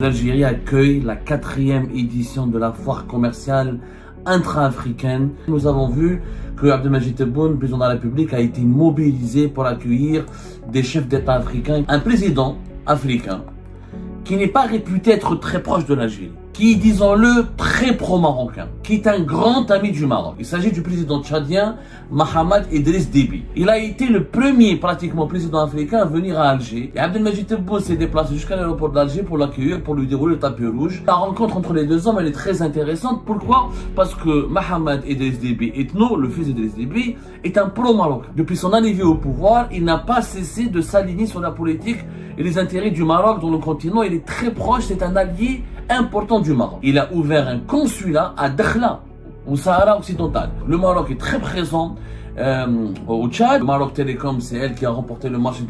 L'Algérie accueille la 4e édition de la foire commerciale intra-africaine. Nous avons vu que Abdelmadjid Tebboune, président de la République, a été mobilisé pour accueillir des chefs d'État africains. Un président africain qui n'est pas réputé être très proche de l'Algérie, qui, disons-le, très pro-marocain, qui est un grand ami du Maroc. Il s'agit du président tchadien Mahamat Idriss Déby. Il a été le premier pratiquement président africain à venir à Alger. Et Abdelmadjid Tebboune s'est déplacé jusqu'à l'aéroport d'Alger pour l'accueillir, pour lui dérouler le tapis rouge. La rencontre entre les deux hommes, elle est très intéressante. Pourquoi? Parce que Mahamat Idriss Déby Ethno, le fils d'Idriss Déby, est un pro-marocain. Depuis son arrivée au pouvoir, il n'a pas cessé de s'aligner sur la politique et les intérêts du Maroc dans le continent. Il est très proche, c'est un allié important du Maroc. Il a ouvert un consulat à Dakhla, au Sahara occidental. Le Maroc est très présent au Tchad. Le Maroc Télécom, c'est elle qui a remporté le marché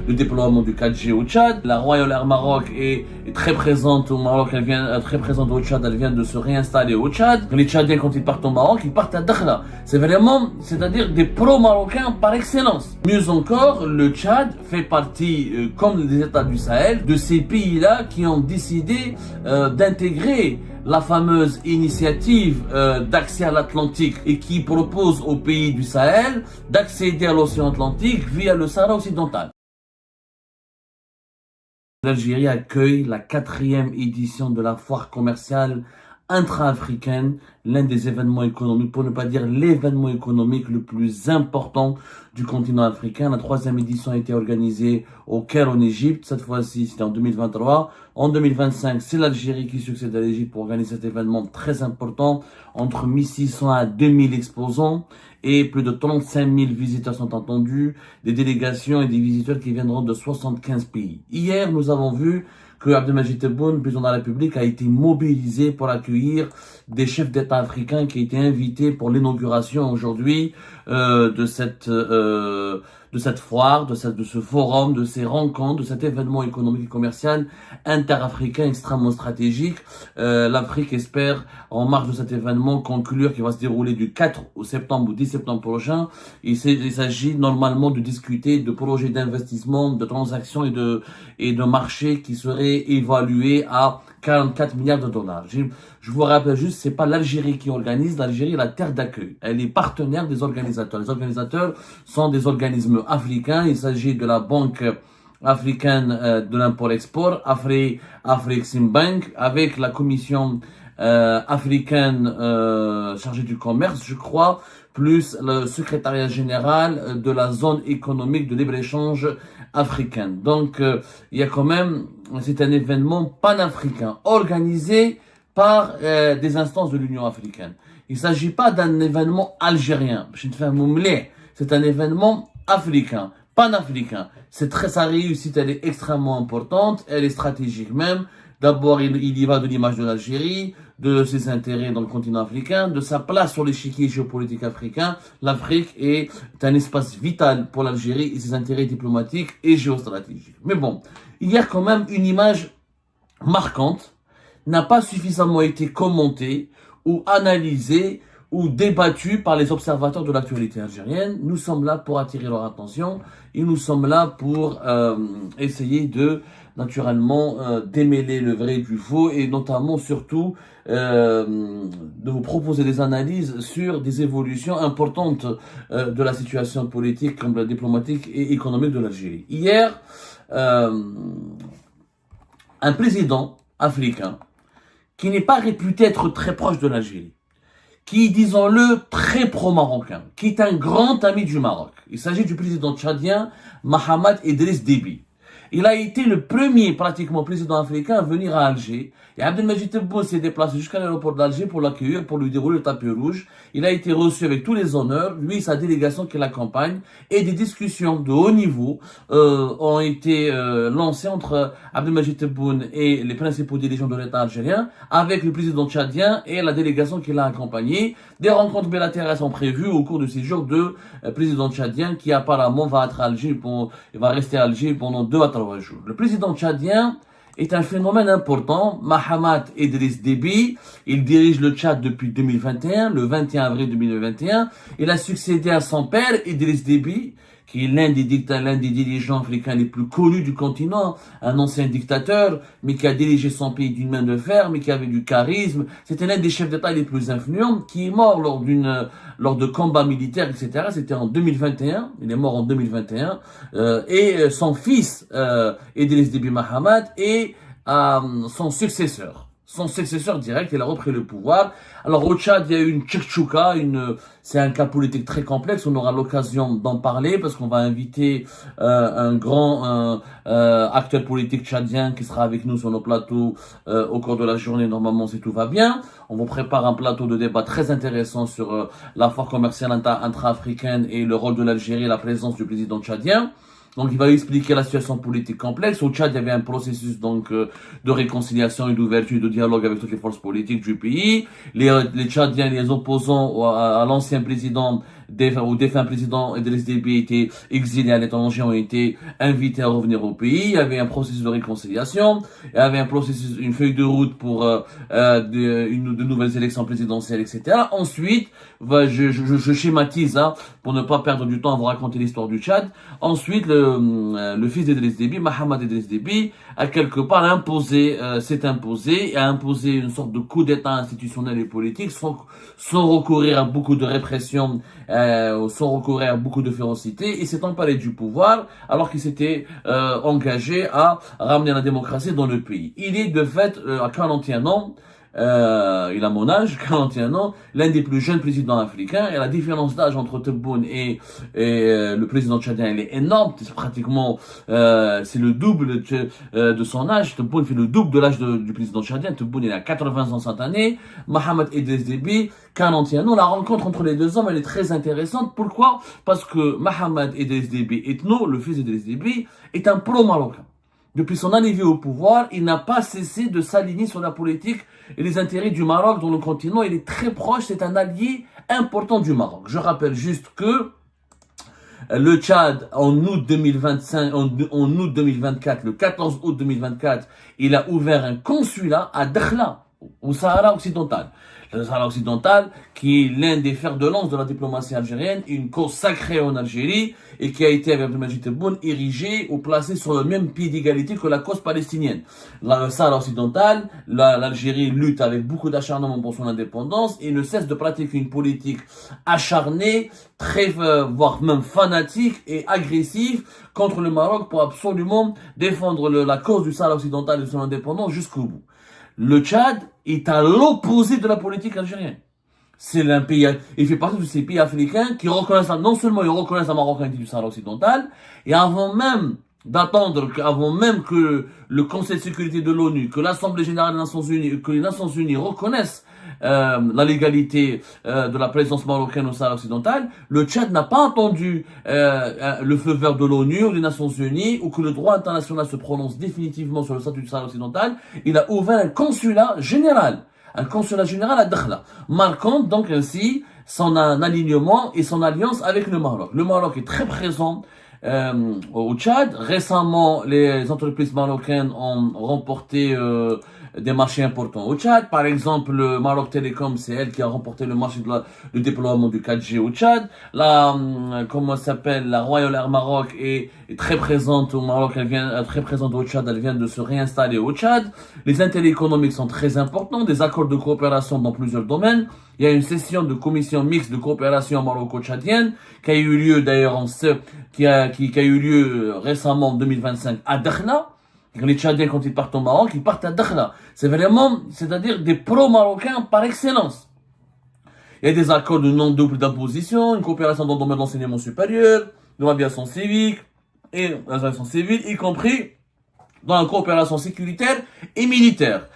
de déploiement du 4G au Tchad. La Royal Air Maroc est très présente au Maroc, elle vient très présente au Tchad, elle vient de se réinstaller au Tchad. Les Tchadiens, quand ils partent au Maroc, ils partent à Dakhla. C'est vraiment, c'est-à-dire des pro-marocains par excellence. Mieux encore, le Tchad fait partie, comme les États du Sahel, de ces pays-là qui ont décidé d'intégrer la fameuse initiative d'accès à l'Atlantique et qui propose aux pays du Sahel d'accéder à l'océan Atlantique via le Sahara occidental. L'Algérie accueille la 4e édition de la foire commerciale intra-africaine, l'un des événements économiques, pour ne pas dire l'événement économique le plus important du continent africain. La 3e édition a été organisée au Caire en Égypte. Cette fois-ci, c'était en 2023. En 2025, c'est l'Algérie qui succède à l'Égypte pour organiser cet événement très important. Entre 1600 à 2000 exposants et plus de 35 000 visiteurs sont attendus, des délégations et des visiteurs qui viendront de 75 pays. Hier, nous avons vu que Abdelmadjid Tebboune, président de la République, a été mobilisé pour accueillir des chefs d'État africains qui étaient invités pour l'inauguration aujourd'hui de cette foire, de ce forum, de ces rencontres, de cet événement économique et commercial interafricain extrêmement stratégique. L'Afrique espère, en marge de cet événement, conclure qui va se dérouler du 4 au septembre ou 10 septembre prochain. Il s'agit normalement de discuter de projets d'investissement, de transactions et de marchés qui seraient évalués à 44 milliards de dollars. Je vous rappelle juste, c'est pas l'Algérie qui organise, l'Algérie est la terre d'accueil. Elle est partenaire des organisateurs. Les organisateurs sont des organismes africains. Il s'agit de la Banque africaine de l'import-export, Afreximbank, avec la Commission africaine chargée du commerce, je crois, plus le secrétariat général de la zone économique de libre-échange africaine. Donc, il y a quand même, c'est un événement panafricain organisé par des instances de l'Union africaine. Il ne s'agit pas d'un événement algérien. C'est un événement africain, panafricain. Sa réussite, elle est extrêmement importante, elle est stratégique même. D'abord, il y va de l'image de l'Algérie, de ses intérêts dans le continent africain, de sa place sur l'échiquier géopolitique africain. L'Afrique est un espace vital pour l'Algérie et ses intérêts diplomatiques et géostratégiques. Mais bon, il y a quand même une image marquante, n'a pas suffisamment été commentée ou analysée ou débattue par les observateurs de l'actualité algérienne. Nous sommes là pour attirer leur attention et nous sommes là pour essayer de naturellement démêler le vrai du faux et notamment surtout de vous proposer des analyses sur des évolutions importantes de la situation politique, comme la diplomatique et économique de l'Algérie. Hier, un président africain qui n'est pas réputé être très proche de l'Algérie, qui, disons-le, très pro-marocain, qui est un grand ami du Maroc. Il s'agit du président tchadien Mahamat Idriss Déby. Il a été le premier pratiquement président africain à venir à Alger. Et Abdelmadjid Tebboune s'est déplacé jusqu'à l'aéroport d'Alger pour l'accueillir, pour lui dérouler le tapis rouge. Il a été reçu avec tous les honneurs, lui et sa délégation qui l'accompagne. Et des discussions de haut niveau ont été lancées entre Abdelmadjid Tebboune et les principaux dirigeants de l'État algérien, avec le président tchadien et la délégation qui l'a accompagné. Des rencontres bilatérales sont prévues au cours de ces jours de président tchadien qui apparemment va être à Alger, va rester à Alger pendant 2 à 3 jours. Le président tchadien est un phénomène important. Mahamat Idriss Déby, il dirige le Tchad depuis 2021, le 21 avril 2021. Il a succédé à son père, Idriss Déby, qui est l'un des dirigeants africains les plus connus du continent, un ancien dictateur, mais qui a dirigé son pays d'une main de fer, mais qui avait du charisme. C'était l'un des chefs d'État les plus influents, qui est mort lors de combats militaires, etc. C'était en 2021. Il est mort en 2021. Et son fils, Idriss Déby Mahamat, est son successeur. Son successeur direct, il a repris le pouvoir. Alors au Tchad, il y a eu une tchèque-chouka, c'est un cas politique très complexe, on aura l'occasion d'en parler parce qu'on va inviter un grand acteur politique tchadien qui sera avec nous sur nos plateaux au cours de la journée, normalement si tout va bien. On vous prépare un plateau de débat très intéressant sur la foire commerciale intra-africaine et le rôle de l'Algérie et la présence du président tchadien. Donc, il va expliquer la situation politique complexe. Au Tchad, il y avait un processus donc de réconciliation et d'ouverture, de dialogue avec toutes les forces politiques du pays. Les Tchadiens, les opposants à l'ancien président, au défunt président Idriss Déby étaient exilés à l'étranger, ont été invités à revenir au pays. Il y avait un processus de réconciliation. Il y avait un processus, une feuille de route pour de nouvelles élections présidentielles, etc. Ensuite, je schématise pour ne pas perdre du temps à vous raconter l'histoire du Tchad. Ensuite, le fils d'Idriss Déby, Mahamat Idriss Déby, a quelque part s'est imposé, a imposé une sorte de coup d'État institutionnel et politique sans recourir à beaucoup de répression, sans recourir à beaucoup de férocité. Il s'est emparé du pouvoir alors qu'il s'était engagé à ramener la démocratie dans le pays. Il est de fait à 41 ans. Il a mon âge, 41 ans, l'un des plus jeunes présidents africains, et la différence d'âge entre Tebboune et le président tchadien, elle est énorme. C'est pratiquement, c'est le double de son âge. Tebboune fait le double de l'âge du président tchadien. Tebboune, il a 80 ans cette année. Mahamat Idriss Déby, 41 ans. La rencontre entre les deux hommes, elle est très intéressante. Pourquoi? Parce que Mahamat Idriss Déby Ethno, le fils d'Idriss Déby, est un pro-marocain. Depuis son arrivée au pouvoir, il n'a pas cessé de s'aligner sur la politique et les intérêts du Maroc dans le continent. Il est très proche, c'est un allié important du Maroc. Je rappelle juste que le Tchad, en août 2025, en août 2024, le 14 août 2024, il a ouvert un consulat à Dakhla, au Sahara occidental. Le Sahara occidental, qui est l'un des fers de lance de la diplomatie algérienne, une cause sacrée en Algérie, et qui a été, avec Abdelmajid Tebboune, érigée ou placée sur le même pied d'égalité que la cause palestinienne. Le Sahara occidental, l'Algérie lutte avec beaucoup d'acharnement pour son indépendance et ne cesse de pratiquer une politique acharnée, voire même fanatique et agressive contre le Maroc pour absolument défendre la cause du Sahara occidental et de son indépendance jusqu'au bout. Le Tchad est à l'opposé de la politique algérienne. C'est un pays, il fait partie de ces pays africains qui reconnaissent, non seulement ils reconnaissent la marocanité du Sahara occidental, et avant même que le Conseil de sécurité de l'ONU, que l'Assemblée générale des Nations Unies, que les Nations Unies reconnaissent la légalité de la présence marocaine au Sahara occidental, le Tchad n'a pas attendu le feu vert de l'ONU ou des Nations Unies ou que le droit international se prononce définitivement sur le statut du Sahara occidental. Il a ouvert un consulat général à Dakhla, marquant donc ainsi son alignement et son alliance avec le Maroc. Le Maroc est très présent au Tchad. Récemment, les entreprises marocaines ont remporté des marchés importants au Tchad. Par exemple, le Maroc Telecom, c'est elle qui a remporté le marché du déploiement du 4G au Tchad. La Royal Air Maroc est très présente au Maroc, elle vient très présente au Tchad, elle vient de se réinstaller au Tchad. Les intérêts économiques sont très importants, des accords de coopération dans plusieurs domaines. Il y a une session de commission mixte de coopération maroco-tchadienne qui a eu lieu d'ailleurs qui a eu lieu récemment en 2025 à Dakhla. Les Tchadiens, quand ils partent au Maroc, ils partent à Dakhla. C'est-à-dire des pro-marocains par excellence. Il y a des accords de non-double d'imposition, une coopération dans le domaine de l'enseignement supérieur, de l'aviation civique, et l'aviation civile, y compris dans la coopération sécuritaire et militaire.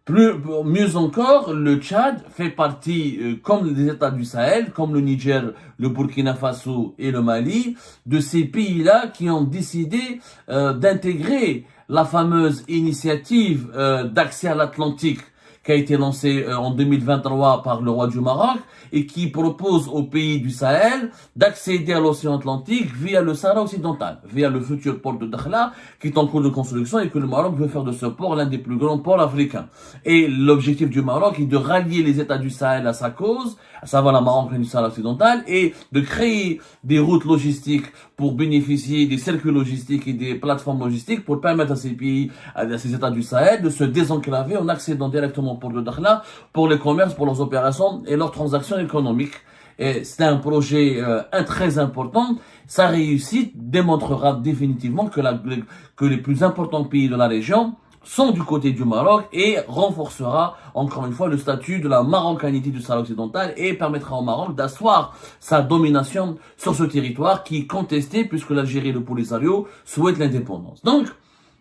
Mieux encore, le Tchad fait partie, comme les États du Sahel, comme le Niger, le Burkina Faso et le Mali, de ces pays-là qui ont décidé d'intégrer la fameuse initiative d'accès à l'Atlantique qui a été lancé en 2023 par le roi du Maroc et qui propose aux pays du Sahel d'accéder à l'océan Atlantique via le Sahara occidental, via le futur port de Dakhla qui est en cours de construction et que le Maroc veut faire de ce port l'un des plus grands ports africains. Et l'objectif du Maroc est de rallier les États du Sahel à sa cause, à savoir la Marocaine du Sahara occidental, et de créer des routes logistiques pour bénéficier des circuits logistiques et des plateformes logistiques pour permettre à ces pays, à ces États du Sahel de se désenclaver en accédant directement au port de Dakhla pour les commerces, pour leurs opérations et leurs transactions économiques. Et c'est un projet très important. Sa réussite démontrera définitivement que les plus importants pays de la région sont du côté du Maroc et renforcera encore une fois le statut de la marocanité du Sahara occidental et permettra au Maroc d'asseoir sa domination sur ce territoire qui est contesté puisque l'Algérie et le Polisario souhaitent l'indépendance. Donc,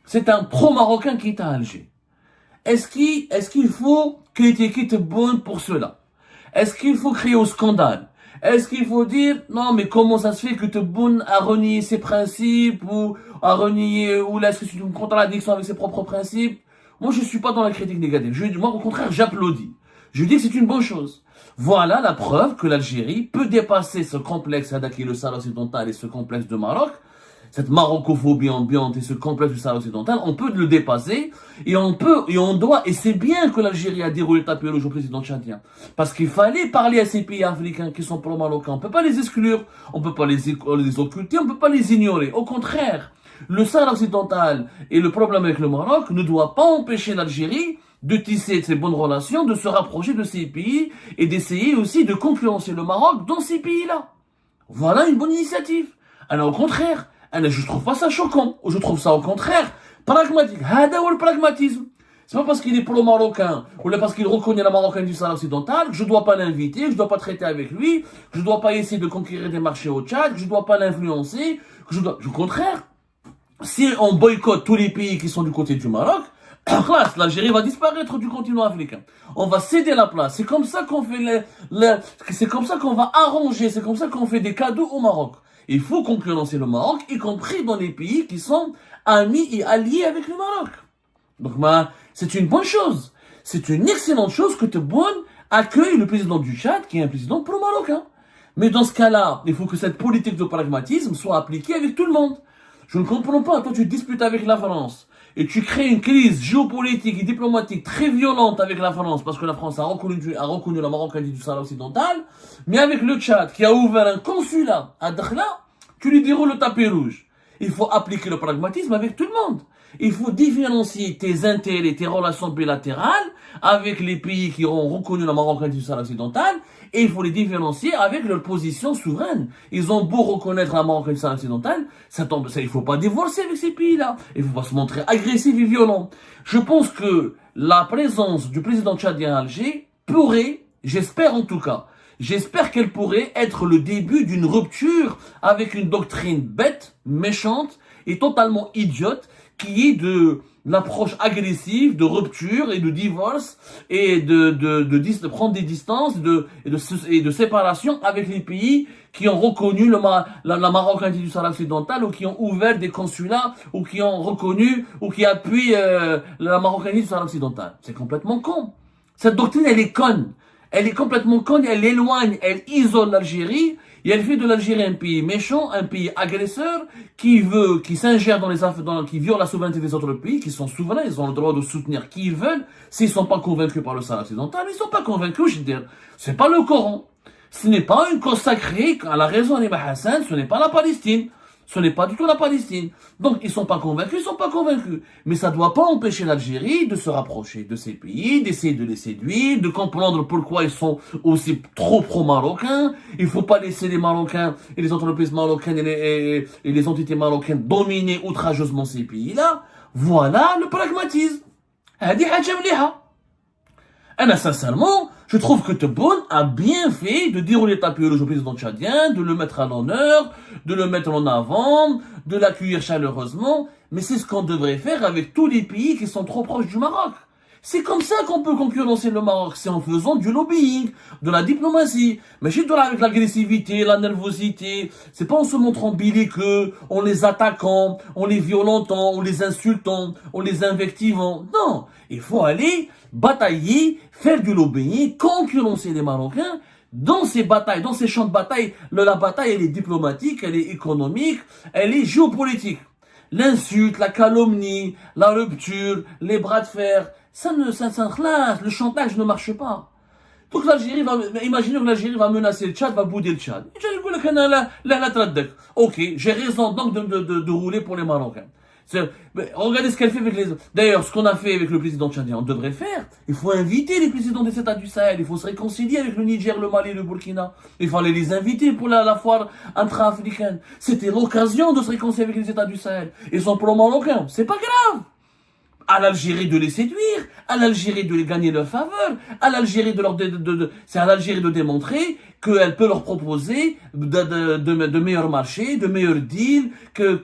c'est un pro-marocain qui est à Alger. Est-ce qu'il faut critiquer Tebboune pour cela? Est-ce qu'il faut crier au scandale? Est-ce qu'il faut dire, non, mais comment ça se fait que Tebboune a renié ses principes ou a renié, ou là, est-ce que c'est une contradiction avec ses propres principes? Moi, je suis pas dans la critique négative. Moi, au contraire, j'applaudis. Je dis que c'est une bonne chose. Voilà la preuve que l'Algérie peut dépasser ce complexe qui est le Sahara occidental et ce complexe de Maroc, cette marocophobie ambiante et ce complexe du Sahara occidental, on peut le dépasser et on doit, et c'est bien que l'Algérie a déroulé le tapis rouge au président tchadien. Parce qu'il fallait parler à ces pays africains qui sont pro-marocains. On peut pas les exclure, on peut pas les occulter, on peut pas les ignorer. Au contraire, le Sahara occidental et le problème avec le Maroc ne doit pas empêcher l'Algérie de tisser ses bonnes relations, de se rapprocher de ces pays et d'essayer aussi de concurrencer le Maroc dans ces pays-là. Voilà une bonne initiative. Alors au contraire, je trouve pas ça choquant. Je trouve ça au contraire pragmatique. Hada ou le pragmatisme. C'est pas parce qu'il est pro-marocain ou parce qu'il reconnaît la Marocaine du Sahara occidental que je dois pas l'inviter, que je dois pas traiter avec lui, que je dois pas essayer de conquérir des marchés au Tchad, que je dois pas l'influencer, au contraire. Si on boycotte tous les pays qui sont du côté du Maroc, l'Algérie va disparaître du continent africain. On va céder la place. C'est comme ça qu'on fait c'est comme ça qu'on va arranger, c'est comme ça qu'on fait des cadeaux au Maroc. Il faut concurrencer le Maroc, y compris dans les pays qui sont amis et alliés avec le Maroc. Donc, c'est une bonne chose. C'est une excellente chose que Tebboune accueille le président du Tchad, qui est un président pro-marocain. Mais dans ce cas-là, il faut que cette politique de pragmatisme soit appliquée avec tout le monde. Je ne comprends pas. Toi, tu te disputes avec la France et tu crées une crise géopolitique et diplomatique très violente avec la France parce que la France a reconnu la Marocanité du Sahara occidental. Mais avec le Tchad, qui a ouvert un consulat à Dakhla, tu lui déroules le tapis rouge. Il faut appliquer le pragmatisme avec tout le monde. Il faut différencier tes intérêts, tes relations bilatérales avec les pays qui ont reconnu la Marocanité du Sahara occidental et il faut les différencier avec leur position souveraine. Ils ont beau reconnaître la Marocanité du Sahara occidental, il faut pas divorcer avec ces pays-là. Il faut pas se montrer agressif et violent. Je pense que la présence du président tchadien à Alger pourrait, j'espère en tout cas, j'espère qu'elle pourrait être le début d'une rupture avec une doctrine bête, méchante et totalement idiote qui est de l'approche agressive de rupture et de divorce et de prendre des distances et de séparation avec les pays qui ont reconnu la Marocanité du Sahara occidental ou qui ont ouvert des consulats ou qui ont reconnu ou qui appuient la Marocanité du Sahara occidental. C'est complètement con. Cette doctrine, elle est conne. Elle est complètement conne, elle éloigne, elle isole l'Algérie et elle fait de l'Algérie un pays méchant, un pays agresseur qui s'ingère dans les affaires, qui viole la souveraineté des autres pays, qui sont souverains, ils ont le droit de soutenir qui ils veulent. S'ils sont pas convaincus par le Sahara occidental, ils sont pas convaincus, je veux dire. C'est pas le Coran. Ce n'est pas une cause sacrée, à la raison d'Imam Hassan, ce n'est pas la Palestine. Ce n'est pas du tout la Palestine. Donc, ils sont pas convaincus, ils sont pas convaincus. Mais ça doit pas empêcher l'Algérie de se rapprocher de ces pays, d'essayer de les séduire, de comprendre pourquoi ils sont aussi trop pro-marocains. Il faut pas laisser les Marocains et les entreprises marocaines et les entités marocaines dominer outrageusement ces pays-là. Voilà le pragmatisme. هذه حاجة مليحة. Sincèrement, je trouve que Tebboune a bien fait de dérouler le tapis rouge au président tchadien, de le mettre à l'honneur, de le mettre en avant, de l'accueillir chaleureusement. Mais c'est ce qu'on devrait faire avec tous les pays qui sont trop proches du Maroc. C'est comme ça qu'on peut concurrencer le Maroc, c'est en faisant du lobbying, de la diplomatie, mais chez toi avec l'agressivité, la nervosité, c'est pas en se montrant belliqueux, en les attaquant, en les violentant, en les insultant, en les invectivant. Non, il faut aller batailler, faire du lobbying, concurrencer les Marocains. Dans ces batailles, dans ces champs de bataille, la bataille, elle est diplomatique, elle est économique, elle est géopolitique. L'insulte, la calomnie, la rupture, les bras de fer, le chantage ne marche pas. Donc imaginez que l'Algérie va menacer le Tchad, va bouder le Tchad. Ok, j'ai raison donc de rouler pour les Marocains. Regardez ce qu'elle fait avec les autres. D'ailleurs, ce qu'on a fait avec le président tchadien, on devrait le faire. Il faut inviter les présidents des États du Sahel. Il faut se réconcilier avec le Niger, le Mali, le Burkina. Il fallait les inviter pour la foire intra-africaine. C'était l'occasion de se réconcilier avec les États du Sahel. Ils sont pro-marocains. C'est pas grave. À l'Algérie de les séduire, à l'Algérie de les gagner leur faveur, à l'Algérie c'est à l'Algérie de démontrer qu'elle peut leur proposer de meilleurs marchés, de meilleurs deals, que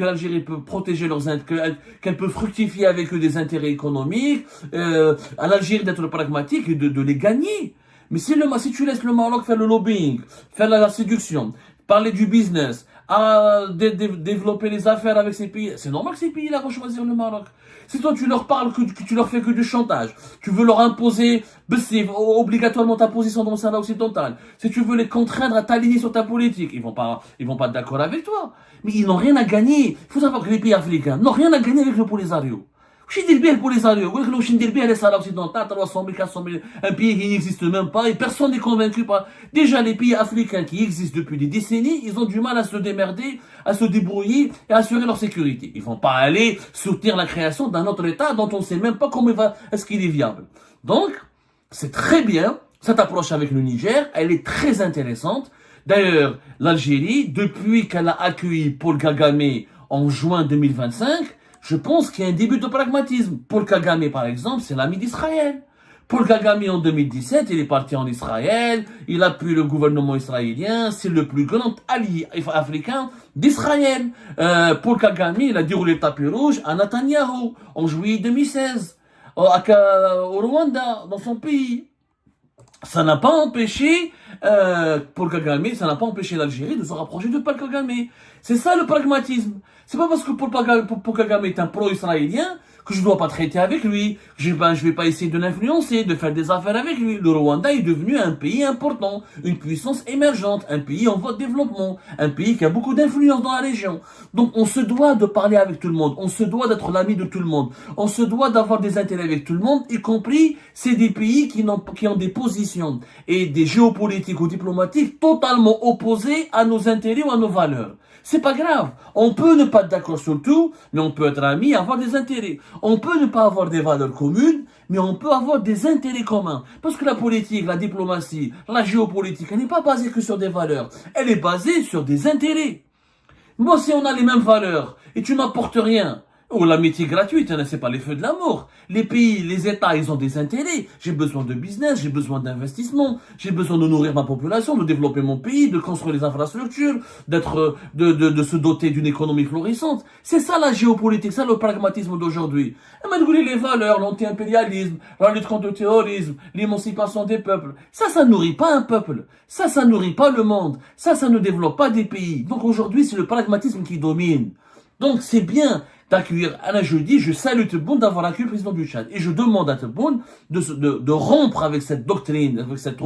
l'Algérie peut protéger leurs intérêts, qu'elle peut fructifier avec eux des intérêts économiques, à l'Algérie d'être pragmatique et de les gagner. Mais si tu laisses le Maroc faire le lobbying, faire la séduction, parler du business, à développer les affaires avec ces pays, c'est normal que ces pays-là vont choisir le Maroc. Si toi tu leur parles, que tu leur fais que du chantage, tu veux leur imposer obligatoirement ta position dans le Sahara occidental, si tu veux les contraindre à t'aligner sur ta politique, ils vont pas être d'accord avec toi. Mais ils n'ont rien à gagner. Il faut savoir que les pays africains n'ont rien à gagner avec le Polisario. Je dis bien le Polisario, je dis bien les Sahara occidental, 300 000, 400 000, un pays qui n'existe même pas et personne n'est convaincu par. Déjà, les pays africains qui existent depuis des décennies, ils ont du mal à se démerder, à se débrouiller et à assurer leur sécurité. Ils vont pas aller soutenir la création d'un autre État dont on ne sait même pas est-ce qu'il est viable. Donc, c'est très bien, cette approche avec le Niger, elle est très intéressante. D'ailleurs, l'Algérie, depuis qu'elle a accueilli Paul Kagame en juin 2025, je pense qu'il y a un début de pragmatisme. Paul Kagame, par exemple, c'est l'ami d'Israël. Paul Kagame, en 2017, il est parti en Israël, il appuie le gouvernement israélien, c'est le plus grand allié africain d'Israël. Paul Kagame, il a déroulé le tapis rouge à Netanyahou, en juillet 2016, au Rwanda, dans son pays. Ça n'a pas empêché Paul Kagame, ça n'a pas empêché l'Algérie de se rapprocher de Paul Kagame. C'est ça le pragmatisme. C'est pas parce que Paul Kagame est un pro-israélien que je dois pas traiter avec lui. Je vais pas essayer de l'influencer, de faire des affaires avec lui. Le Rwanda est devenu un pays important, une puissance émergente, un pays en voie de développement, un pays qui a beaucoup d'influence dans la région. Donc on se doit de parler avec tout le monde, on se doit d'être l'ami de tout le monde, on se doit d'avoir des intérêts avec tout le monde, y compris c'est des pays qui ont des positions et des géopolitiques ou diplomatiques totalement opposées à nos intérêts ou à nos valeurs. C'est pas grave. On peut ne pas être d'accord sur tout, mais on peut être amis et avoir des intérêts. On peut ne pas avoir des valeurs communes, mais on peut avoir des intérêts communs. Parce que la politique, la diplomatie, la géopolitique, elle n'est pas basée que sur des valeurs. Elle est basée sur des intérêts. Moi, si on a les mêmes valeurs et tu m'apportes rien, ou l'amitié gratuite, hein, c'est pas les feux de l'amour. Les pays, les États, ils ont des intérêts. J'ai besoin de business, j'ai besoin d'investissement, j'ai besoin de nourrir ma population, de développer mon pays, de construire les infrastructures, de se doter d'une économie florissante. C'est ça la géopolitique, ça le pragmatisme d'aujourd'hui. Et les valeurs, l'anti-impérialisme, la lutte contre le terrorisme, l'émancipation des peuples, ça nourrit pas un peuple. Ça nourrit pas le monde. Ça ne développe pas des pays. Donc aujourd'hui, c'est le pragmatisme qui domine. Donc c'est bien d'accueillir Alain Jeudi, je salue Tebboune d'avoir accueilli le président du Tchad. Et je demande à Tebboune de rompre avec cette doctrine, avec cette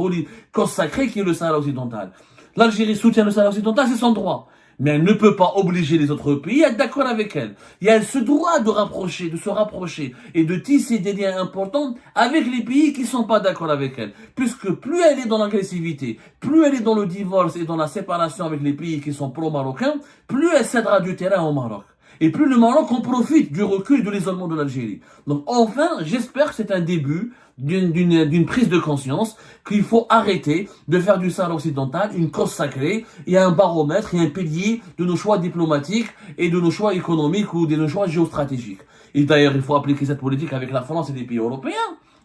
cause sacrée qui est le Sahara occidental. L'Algérie soutient le Sahara occidental, c'est son droit. Mais elle ne peut pas obliger les autres pays à être d'accord avec elle. Et elle se doit de se rapprocher et de tisser des liens importants avec les pays qui ne sont pas d'accord avec elle. Puisque plus elle est dans l'agressivité, plus elle est dans le divorce et dans la séparation avec les pays qui sont pro-marocains, plus elle cédera du terrain au Maroc. Et plus le Maroc en profite du recul et de l'isolement de l'Algérie. Donc enfin, j'espère que c'est un début d'une prise de conscience qu'il faut arrêter de faire du Sahara occidental une cause sacrée et un baromètre et un pilier de nos choix diplomatiques et de nos choix économiques ou de nos choix géostratégiques. Et d'ailleurs, il faut appliquer cette politique avec la France et les pays européens.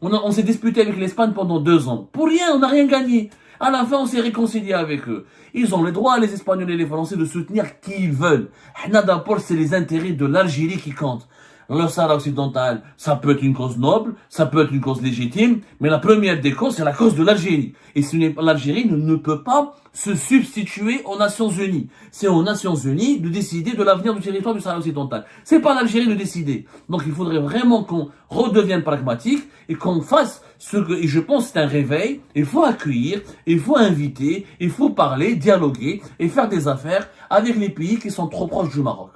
On s'est disputé avec l'Espagne pendant 2 ans. Pour rien, on n'a rien gagné. À la fin, on s'est réconcilié avec eux. Ils ont le droit, les Espagnols et les Français, de soutenir qui ils veulent. D'abord, c'est les intérêts de l'Algérie qui comptent. le Sahara occidental, ça peut être une cause noble, ça peut être une cause légitime, mais la première des causes, c'est la cause de l'Algérie. Et l'Algérie ne peut pas se substituer aux Nations Unies. C'est aux Nations Unies de décider de l'avenir du territoire du Sahara occidental. C'est pas l'Algérie de décider. Donc il faudrait vraiment qu'on redevienne pragmatique et qu'on fasse ce que, et je pense que c'est un réveil, il faut accueillir, il faut inviter, il faut parler, dialoguer et faire des affaires avec les pays qui sont trop proches du Maroc.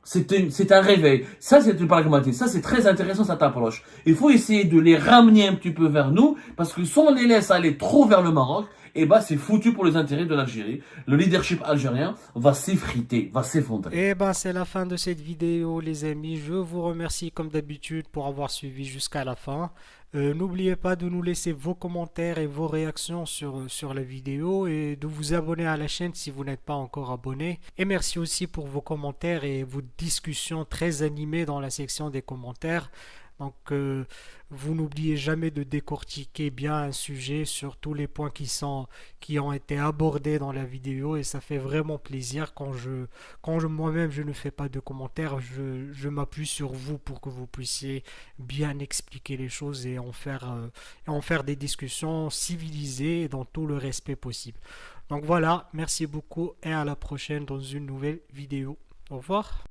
C'est un réveil. Ça, c'est une pragmatique. Ça, c'est très intéressant, cette approche. Il faut essayer de les ramener un petit peu vers nous, parce que si on les laisse aller trop vers le Maroc, eh ben, c'est foutu pour les intérêts de l'Algérie. Le leadership algérien va s'effriter, va s'effondrer. Et ben c'est la fin de cette vidéo les amis. Je vous remercie comme d'habitude pour avoir suivi jusqu'à la fin. N'oubliez pas de nous laisser vos commentaires et vos réactions sur la vidéo et de vous abonner à la chaîne si vous n'êtes pas encore abonné. Et merci aussi pour vos commentaires et vos discussions très animées dans la section des commentaires. Donc, vous n'oubliez jamais de décortiquer bien un sujet sur tous les points qui ont été abordés dans la vidéo et ça fait vraiment plaisir quand moi-même je ne fais pas de commentaires, je m'appuie sur vous pour que vous puissiez bien expliquer les choses et en faire des discussions civilisées et dans tout le respect possible. Donc voilà, merci beaucoup et à la prochaine dans une nouvelle vidéo. Au revoir.